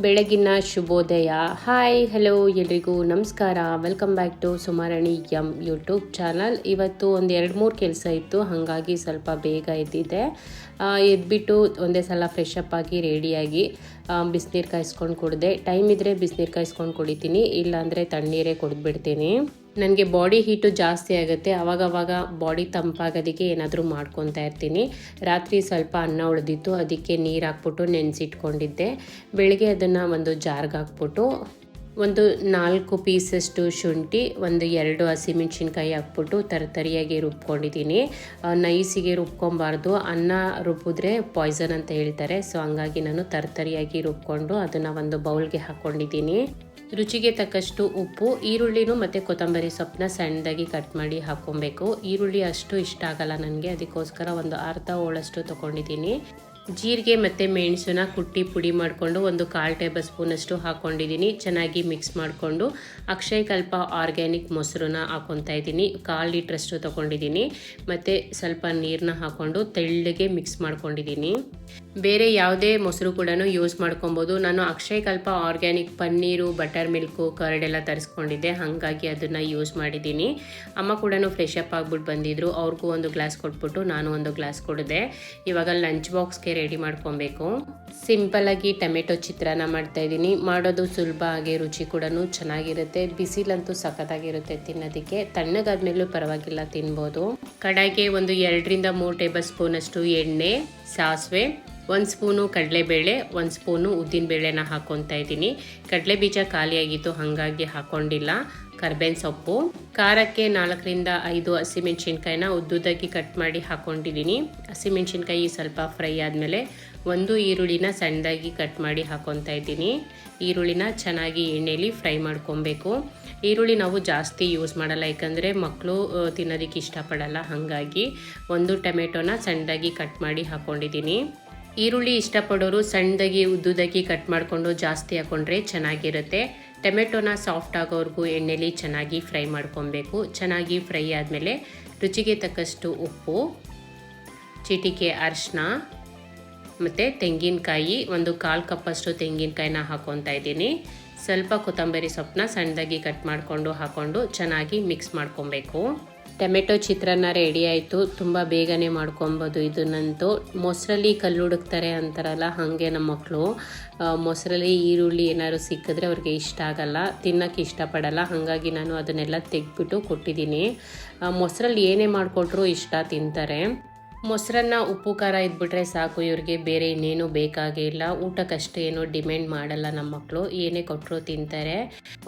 ಬೆಳಗಿನ ಶುಭೋದಯ. Hi hello ಎಲ್ರಿಗೂ ನಮಸ್ಕಾರ. Welcome back to Sumarani YouTube channel. ಇವತ್ತು ಒಂದು 2-3 ಕೆಲಸ ಇತ್ತು, ಹಾಗಾಗಿ ಸ್ವಲ್ಪ ಬೇಗ ಎದ್ದಿದ್ದೆ. ಎದ್ಬಿಟ್ಟು ಒಂದೇ ಸಲ ಫ್ರೆಶ್ ಅಪ್ ಆಗಿ ರೆಡಿಯಾಗಿ ಬಿಸಿನೀರು ಕಾಯಿಸ್ಕೊಂಡು ಕುಡಿದೆ. ಟೈಮ್ ಇದ್ದರೆ ಬಿಸಿನೀರು ಕಾಯಿಸ್ಕೊಂಡು ಕುಡಿತೀನಿ, ಇಲ್ಲಾಂದರೆ ತಣ್ಣೀರೇ ಕುಡಿದ್ಬಿಡ್ತೀನಿ. ನನಗೆ ಬಾಡಿ ಹೀಟು ಜಾಸ್ತಿ ಆಗುತ್ತೆ, ಆವಾಗವಾಗ ಬಾಡಿ ತಂಪಾಗೋದಕ್ಕೆ ಏನಾದರೂ ಮಾಡ್ಕೊತಾ ಇರ್ತೀನಿ. ರಾತ್ರಿ ಸ್ವಲ್ಪ ಅನ್ನ ಉಳಿದಿತ್ತು, ಅದಕ್ಕೆ ನೀರು ಹಾಕ್ಬಿಟ್ಟು ನೆನೆಸಿಟ್ಕೊಂಡಿದ್ದೆ. ಬೆಳಗ್ಗೆ ಅದನ್ನು ಒಂದು ಜಾರ್ಗೆ ಹಾಕ್ಬಿಟ್ಟು ಒಂದು 4 ಪೀಸಷ್ಟು ಶುಂಠಿ, ಒಂದು 2 ಹಸಿಮೆಣ್ಸಿನ್ಕಾಯಿ ಹಾಕ್ಬಿಟ್ಟು ತರಿಯಾಗಿ ರುಬ್ಕೊಂಡಿದ್ದೀನಿ. ನೈಸಿಗೆ ರುಬ್ಕೊಬಾರ್ದು, ಅನ್ನ ರುಬ್ಬಿದ್ರೆ ಪಾಯ್ಸನ್ ಅಂತ ಹೇಳ್ತಾರೆ. ಸೊ ಹಂಗಾಗಿ ನಾನು ತರಿಯಾಗಿ ರುಬ್ಕೊಂಡು ಅದನ್ನು ಒಂದು ಬೌಲ್ಗೆ ಹಾಕ್ಕೊಂಡಿದ್ದೀನಿ. ರುಚಿಗೆ ತಕ್ಕಷ್ಟು ಉಪ್ಪು, ಈರುಳ್ಳಿನೂ ಮತ್ತು ಕೊತ್ತಂಬರಿ ಸೊಪ್ಪನ್ನ ಸಣ್ಣದಾಗಿ ಕಟ್ ಮಾಡಿ ಹಾಕ್ಕೊಬೇಕು. ಈರುಳ್ಳಿ ಅಷ್ಟು ಇಷ್ಟ ಆಗಲ್ಲ ನನಗೆ, ಅದಕ್ಕೋಸ್ಕರ ಒಂದು ಅರ್ಧ ಹೋಳಷ್ಟು ತೊಗೊಂಡಿದ್ದೀನಿ. ಜೀರಿಗೆ ಮತ್ತು ಮೆಣಸನ್ನ ಕುಟ್ಟಿ ಪುಡಿ ಮಾಡಿಕೊಂಡು ಒಂದು 1/4 ಟೇಬಲ್ ಸ್ಪೂನಷ್ಟು ಹಾಕ್ಕೊಂಡಿದ್ದೀನಿ. ಚೆನ್ನಾಗಿ ಮಿಕ್ಸ್ ಮಾಡಿಕೊಂಡು ಅಕ್ಷಯಕಲ್ಪ ಆರ್ಗ್ಯಾನಿಕ್ ಮೊಸರನ್ನ ಹಾಕ್ಕೊತಾ ಇದ್ದೀನಿ. 1/4 ಲೀಟ್ರಷ್ಟು ತೊಗೊಂಡಿದ್ದೀನಿ. ಮತ್ತು ಸ್ವಲ್ಪ ನೀರನ್ನ ಹಾಕ್ಕೊಂಡು ತೆಳ್ಳಗೆ ಮಿಕ್ಸ್ ಮಾಡ್ಕೊಂಡಿದ್ದೀನಿ. ಬೇರೆ ಯಾವುದೇ ಮೊಸರು ಕೂಡ ಯೂಸ್ ಮಾಡ್ಕೊಬೋದು. ನಾನು Akshayakalpa organic paneer, butter milk, curd ಎಲ್ಲ ತರಿಸ್ಕೊಂಡಿದ್ದೆ, ಹಾಗಾಗಿ ಅದನ್ನು ಯೂಸ್ ಮಾಡಿದ್ದೀನಿ. ಅಮ್ಮ ಕೂಡ ಫ್ರೆಶ್ ಅಪ್ ಆಗಿಬಿಟ್ಟು ಬಂದಿದ್ದರು, ಅವ್ರಿಗೂ ಒಂದು ಗ್ಲಾಸ್ ಕೊಟ್ಬಿಟ್ಟು ನಾನು ಒಂದು ಗ್ಲಾಸ್ ಕುಡಿದೆ. ಇವಾಗ ಲಂಚ್ ಬಾಕ್ಸ್ಗೆ ರೆಡಿ ಮಾಡ್ಕೊಬೇಕು. ಸಿಂಪಲ್ಲಾಗಿ ಟೊಮೆಟೊ ಚಿತ್ರಾನ್ನ ಮಾಡ್ತಾಯಿದ್ದೀನಿ. ಮಾಡೋದು ಸುಲಭ, ಹಾಗೆ ರುಚಿ ಕೂಡ ಚೆನ್ನಾಗಿರುತ್ತೆ. ಬಿಸಿಲಂತೂ ಸಖತ್ತಾಗಿರುತ್ತೆ ತಿನ್ನೋದಕ್ಕೆ, ತಣ್ಣಗಾದ್ಮೇಲೂ ಪರವಾಗಿಲ್ಲ ತಿನ್ಬೋದು. ಕಡಾಯಿಗೆ ಒಂದು 2-3 ಟೇಬಲ್ ಸ್ಪೂನಷ್ಟು ಎಣ್ಣೆ, ಸಾಸಿವೆ, 1 ಸ್ಪೂನು ಕಡಲೆಬೇಳೆ, 1 ಸ್ಪೂನು ಉದ್ದಿನಬೇಳೆನ ಹಾಕ್ಕೊತಾ ಇದ್ದೀನಿ. ಕಡಲೆ ಬೀಜ ಖಾಲಿಯಾಗಿತ್ತು, ಹಾಗಾಗಿ ಹಾಕ್ಕೊಂಡಿಲ್ಲ. ಕರ್ಬೇವಿನ ಸೊಪ್ಪು, ಖಾರಕ್ಕೆ 4-5 ಹಸಿಮೆಣ್ಸಿನ್ಕಾಯಿನ ಉದ್ದುದ್ದಾಗಿ ಕಟ್ ಮಾಡಿ ಹಾಕ್ಕೊಂಡಿದ್ದೀನಿ. ಹಸಿಮೆಣ್ಸಿನ್ಕಾಯಿ ಸ್ವಲ್ಪ ಫ್ರೈ ಆದಮೇಲೆ 1 ಈರುಳ್ಳಿನ ಸಣ್ಣದಾಗಿ ಕಟ್ ಮಾಡಿ ಹಾಕ್ಕೊತಾ ಇದ್ದೀನಿ. ಈರುಳ್ಳಿನ ಚೆನ್ನಾಗಿ ಎಣ್ಣೆಯಲ್ಲಿ ಫ್ರೈ ಮಾಡ್ಕೊಬೇಕು. ಈರುಳ್ಳಿ ನಾವು ಜಾಸ್ತಿ ಯೂಸ್ ಮಾಡಲ್ಲ, ಯಾಕಂದರೆ ಮಕ್ಕಳು ತಿನ್ನೋದಕ್ಕೆ ಇಷ್ಟಪಡಲ್ಲ, ಹಾಗಾಗಿ 1 ಟೊಮೆಟೊನ ಸಣ್ಣದಾಗಿ ಕಟ್ ಮಾಡಿ ಹಾಕ್ಕೊಂಡಿದ್ದೀನಿ. ಈರುಳ್ಳಿ ಇಷ್ಟಪಡೋರು ಸಣ್ಣದಾಗಿ ಉದ್ದುದಾಗಿ ಕಟ್ ಮಾಡಿಕೊಂಡು ಜಾಸ್ತಿ ಹಾಕ್ಕೊಂಡ್ರೆ ಚೆನ್ನಾಗಿರುತ್ತೆ. ಟೊಮೆಟೊನ ಸಾಫ್ಟ್ ಆಗೋವರೆಗೂ ಎಣ್ಣೆಲಿ ಚೆನ್ನಾಗಿ ಫ್ರೈ ಮಾಡ್ಕೊಬೇಕು. ಚೆನ್ನಾಗಿ ಫ್ರೈ ಆದಮೇಲೆ ರುಚಿಗೆ ತಕ್ಕಷ್ಟು ಉಪ್ಪು, ಚಿಟಿಕೆ ಅರಿಶಿನ ಮತ್ತು ತೆಂಗಿನಕಾಯಿ, ಒಂದು 1/4 ಕಪ್ಪಷ್ಟು ತೆಂಗಿನಕಾಯಿನ ಹಾಕ್ಕೊತಾ ಇದ್ದೀನಿ. ಸ್ವಲ್ಪ ಕೊತ್ತಂಬರಿ ಸೊಪ್ಪನ್ನ ಸಣ್ಣದಾಗಿ ಕಟ್ ಮಾಡಿಕೊಂಡು ಹಾಕ್ಕೊಂಡು ಚೆನ್ನಾಗಿ ಮಿಕ್ಸ್ ಮಾಡ್ಕೊಬೇಕು. ಟೊಮೆಟೊ ಚಿತ್ರಾನ್ನ ರೆಡಿ ಆಯಿತು. ತುಂಬ ಬೇಗನೆ ಮಾಡ್ಕೊಬೋದು ಇದನ್ನಂತೂ. ಮೊಸರಲ್ಲಿ ಕಲ್ಲು ಹುಡುಕ್ತಾರೆ ಅಂತಾರಲ್ಲ, ಹಾಗೆ ನಮ್ಮ ಮಕ್ಕಳು ಮೊಸರಲ್ಲಿ ಈರುಳ್ಳಿ ಏನಾದ್ರು ಸಿಕ್ಕಿದ್ರೆ ಅವ್ರಿಗೆ ಇಷ್ಟ ಆಗಲ್ಲ, ತಿನ್ನೋಕ್ಕೆ ಇಷ್ಟಪಡಲ್ಲ, ಹಾಗಾಗಿ ನಾನು ಅದನ್ನೆಲ್ಲ ತೆಗೆದ್ಬಿಟ್ಟು ಕೊಟ್ಟಿದ್ದೀನಿ. ಮೊಸರಲ್ಲಿ ಏನೇ ಮಾಡಿಕೊಟ್ರೂ ಇಷ್ಟ ತಿಂತಾರೆ. ಮೊಸರನ್ನ ಉಪ್ಪು ಖಾರ ಇದ್ಬಿಟ್ರೆ ಸಾಕು ಇವ್ರಿಗೆ, ಬೇರೆ ಇನ್ನೇನು ಬೇಕಾಗೇ ಇಲ್ಲ. ಊಟಕ್ಕಷ್ಟೇ ಏನೋ ಡಿಮ್ಯಾಂಡ್ ಮಾಡಲ್ಲ ನಮ್ಮ ಮಕ್ಕಳು, ಏನೇ ಕೊಟ್ಟರು ತಿಂತಾರೆ.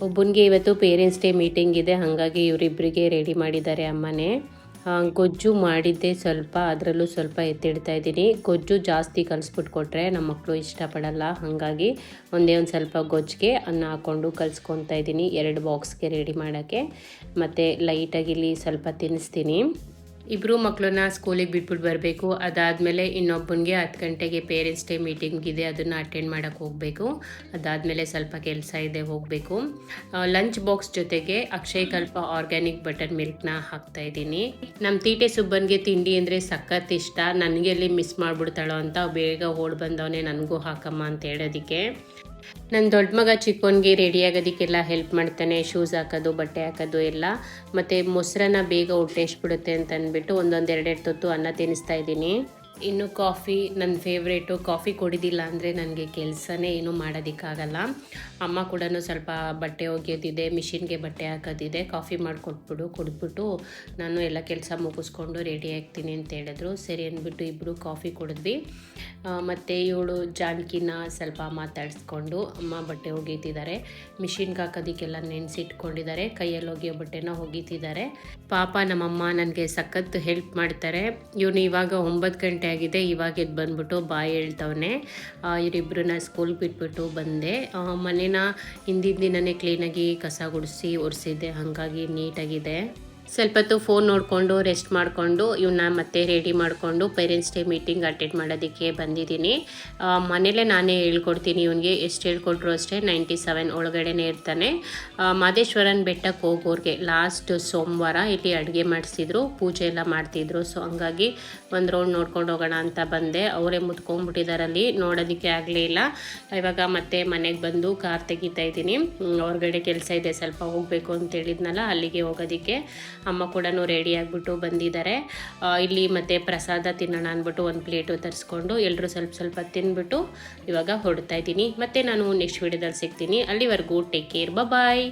ಒಬ್ಬನಿಗೆ ಇವತ್ತು ಪೇರೆಂಟ್ಸ್ ಡೇ ಮೀಟಿಂಗ್ ಇದೆ, ಹಾಗಾಗಿ ಇವರಿಬ್ಬರಿಗೆ ರೆಡಿ ಮಾಡಿದ್ದಾರೆ ಅಮ್ಮನೇ. ಗೊಜ್ಜು ಮಾಡಿದ್ದೆ ಸ್ವಲ್ಪ, ಅದರಲ್ಲೂ ಸ್ವಲ್ಪ ಎತ್ತಿಡ್ತಾ ಇದ್ದೀನಿ. ಗೊಜ್ಜು ಜಾಸ್ತಿ ಕಲಿಸ್ಬಿಟ್ಟು ಕೊಟ್ಟರೆ ನಮ್ಮ ಮಕ್ಕಳು ಇಷ್ಟಪಡಲ್ಲ, ಹಾಗಾಗಿ ಒಂದೇ ಒಂದು ಸ್ವಲ್ಪ ಗೊಜ್ಜಿಗೆ ಅನ್ನ ಹಾಕ್ಕೊಂಡು ಕಲಿಸ್ಕೊತಾ ಇದ್ದೀನಿ 2 ಬಾಕ್ಸ್ಗೆ ರೆಡಿ ಮಾಡೋಕ್ಕೆ. ಮತ್ತು ಲೈಟಾಗಿ ಇಲ್ಲಿ ಸ್ವಲ್ಪ ತಿನ್ನಿಸ್ತೀನಿ. ಇಬ್ಬರು ಮಕ್ಕಳನ್ನ ಸ್ಕೂಲಿಗೆ ಬಿಟ್ಬಿಟ್ಟು ಬರಬೇಕು. ಅದಾದಮೇಲೆ ಇನ್ನೊಬ್ಬನಿಗೆ 10 ಗಂಟೆಗೆ ಪೇರೆಂಟ್ಸ್ ಡೇ ಮೀಟಿಂಗ್ ಇದೆ, ಅದನ್ನು ಅಟೆಂಡ್ ಮಾಡೋಕ್ಕೆ ಹೋಗಬೇಕು. ಅದಾದಮೇಲೆ ಸ್ವಲ್ಪ ಕೆಲಸ ಇದೆ, ಹೋಗಬೇಕು. ಲಂಚ್ ಬಾಕ್ಸ್ ಜೊತೆಗೆ ಅಕ್ಷಯಕಲ್ಪ ಆರ್ಗ್ಯಾನಿಕ್ ಬಟರ್ ಮಿಲ್ಕ್ನ ಹಾಕ್ತಾಯಿದ್ದೀನಿ. ನಮ್ಮ ತೀಟೆ ಸುಬ್ಬನಿಗೆ ತಿಂಡಿ ಅಂದರೆ ಸಖತ್ ಇಷ್ಟ. ನನಗೆ ಎಲ್ಲಿ ಮಿಸ್ ಮಾಡಿಬಿಡ್ತಾಳೋ ಅಂತ ಬೇಗ ಓಡಿ ಬಂದವನೇ ನನಗೂ ಹಾಕಮ್ಮ ಅಂತ ಹೇಳೋದಕ್ಕೆ. ನನ್ನ ದೊಡ್ಡ ಮಗ ಚಿಕ್ಕವನಿಗೆ ರೆಡಿ ಆಗೋದಕ್ಕೆಲ್ಲ ಹೆಲ್ಪ್ ಮಾಡ್ತಾನೆ, ಶೂಸ್ ಹಾಕೋದು, ಬಟ್ಟೆ ಹಾಕೋದು ಎಲ್ಲ. ಮತ್ತು ಮೊಸರನ್ನ ಬೇಗ ಹೊಟ್ಟೆ ಎಷ್ಬಿಡುತ್ತೆ ಅಂತ ಅಂದ್ಬಿಟ್ಟು 1-2 ತೊತ್ತು ಅನ್ನ ತಿನ್ನಿಸ್ತಾ ಇದ್ದೀನಿ. ಇನ್ನು ಕಾಫಿ ನನ್ನ ಫೇವ್ರೇಟು. ಕಾಫಿ ಕುಡಿದಿಲ್ಲ ಅಂದರೆ ನನಗೆ ಕೆಲಸನೇ ಏನೂ ಮಾಡೋದಕ್ಕಾಗಲ್ಲ. ಅಮ್ಮ ಕೂಡ ಸ್ವಲ್ಪ ಬಟ್ಟೆ ಒಗೆಯೋದಿದೆ, ಮಿಷಿನ್ಗೆ ಬಟ್ಟೆ ಹಾಕೋದಿದೆ, ಕಾಫಿ ಮಾಡಿಕೊಟ್ಬಿಡು, ಕುಡಿದ್ಬಿಟ್ಟು ನಾನು ಎಲ್ಲ ಕೆಲಸ ಮುಗಿಸ್ಕೊಂಡು ರೆಡಿ ಆಗ್ತೀನಿ ಅಂತ ಹೇಳಿದ್ರು. ಸರಿ ಅಂದ್ಬಿಟ್ಟು ಇಬ್ಬರು ಕಾಫಿ ಕುಡಿದ್ವಿ. ಮತ್ತು ಇವಳು ಜಾನಕಿನ ಸ್ವಲ್ಪ ಮಾತಾಡಿಸ್ಕೊಂಡು ಅಮ್ಮ ಬಟ್ಟೆ ಒಗೀತಿದ್ದಾರೆ. ಮಿಷಿನ್ಗೆ ಹಾಕೋದಕ್ಕೆಲ್ಲ ನೆನೆಸಿಟ್ಕೊಂಡಿದ್ದಾರೆ, ಕೈಯಲ್ಲಿ ಒಗೆಯೋ ಬಟ್ಟೆನ ಒಗೀತಿದ್ದಾರೆ. ಪಾಪ ನಮ್ಮಮ್ಮ ನನಗೆ ಸಖತ್ ಹೆಲ್ಪ್ ಮಾಡ್ತಾರೆ. ಇವನು ಇವಾಗ 9 ಗಂಟೆ ಆಗಿದೆ, ಇವಾಗ ಎದ್ದು ಬಂದ್ಬಿಟ್ಟು ಬಾಯಿ ಹೇಳ್ತವನೆ. ಇವರಿಬ್ಬರನ್ನ ಸ್ಕೂಲ್ಗೆ ಬಿಟ್ಬಿಟ್ಟು ಬಂದೆ. ಮನೇನ ಹಿಂದಿನ ದಿನವೇ ಕ್ಲೀನಾಗಿ ಕಸ ಗುಡಿಸಿ ಒರೆಸಿದ್ದೆ, ಹಾಗಾಗಿ ನೀಟಾಗಿದೆ. ಸ್ವಲ್ಪ ಹೊತ್ತು ಫೋನ್ ನೋಡಿಕೊಂಡು ರೆಸ್ಟ್ ಮಾಡಿಕೊಂಡು ಇವನ್ನ ಮತ್ತೆ ರೆಡಿ ಮಾಡಿಕೊಂಡು ಪೇರೆಂಟ್ಸ್ ಡೇ ಮೀಟಿಂಗ್ ಅಟೆಂಡ್ ಮಾಡೋದಕ್ಕೆ ಬಂದಿದ್ದೀನಿ. ಮನೇಲೇ ನಾನೇ ಹೇಳ್ಕೊಡ್ತೀನಿ ಇವನಿಗೆ, ಎಷ್ಟು ಹೇಳ್ಕೊಟ್ರು ಅಷ್ಟೇ 97 ಒಳಗಡೆನೇ ಇರ್ತಾನೆ. ಮಾದೇಶ್ವರನ ಬೆಟ್ಟಕ್ಕೆ ಹೋಗೋರಿಗೆ ಲಾಸ್ಟ್ ಸೋಮವಾರ ಇಲ್ಲಿ ಅಡುಗೆ ಮಾಡಿಸಿದ್ರು, ಪೂಜೆ ಎಲ್ಲ ಮಾಡ್ತಿದ್ರು. ಸೊ ಹಂಗಾಗಿ ಒಂದು ರೌಂಡ್ ನೋಡ್ಕೊಂಡು ಹೋಗೋಣ ಅಂತ ಬಂದೆ. ಅವರೇ ಮುತ್ಕೊಂಡ್ಬಿಟ್ಟಿದ್ದಾರಲ್ಲಿ, ನೋಡೋದಕ್ಕೆ ಆಗಲೇ ಇಲ್ಲ. ಇವಾಗ ಮತ್ತೆ ಮನೆಗೆ ಬಂದು ಕಾರ್ ತೆಗಿತಾ ಇದ್ದೀನಿ. ಹೊರಗಡೆ ಕೆಲಸ ಇದೆ, ಸ್ವಲ್ಪ ಹೋಗಬೇಕು ಅಂತ ಹೇಳಿದ್ನಲ್ಲ, ಅಲ್ಲಿಗೆ ಹೋಗೋದಕ್ಕೆ. ಅಮ್ಮ ಕೂಡ ರೆಡಿ ಆಗಿಬಿಟ್ಟು ಬಂದಿದ್ದಾರೆ. ಇಲ್ಲಿ ಮತ್ತೆ ಪ್ರಸಾದ ತಿನ್ನೋಣ ಅಂದ್ಬಿಟ್ಟು ಒಂದು ಪ್ಲೇಟು ತರಿಸ್ಕೊಂಡು ಎಲ್ಲರೂ ಸ್ವಲ್ಪ ಸ್ವಲ್ಪ ತಿಂದ್ಬಿಟ್ಟು ಇವಾಗ ಹೊರಡ್ತಾ ಇದ್ದೀನಿ. ಮತ್ತೆ ನಾನು ನೆಕ್ಸ್ಟ್ ವಿಡಿಯೋದಲ್ಲಿ ಸಿಗ್ತೀನಿ. ಅಲ್ಲಿವರೆಗೂ ಟೇಕ್ ಕೇರ್, ಬಾಯ್.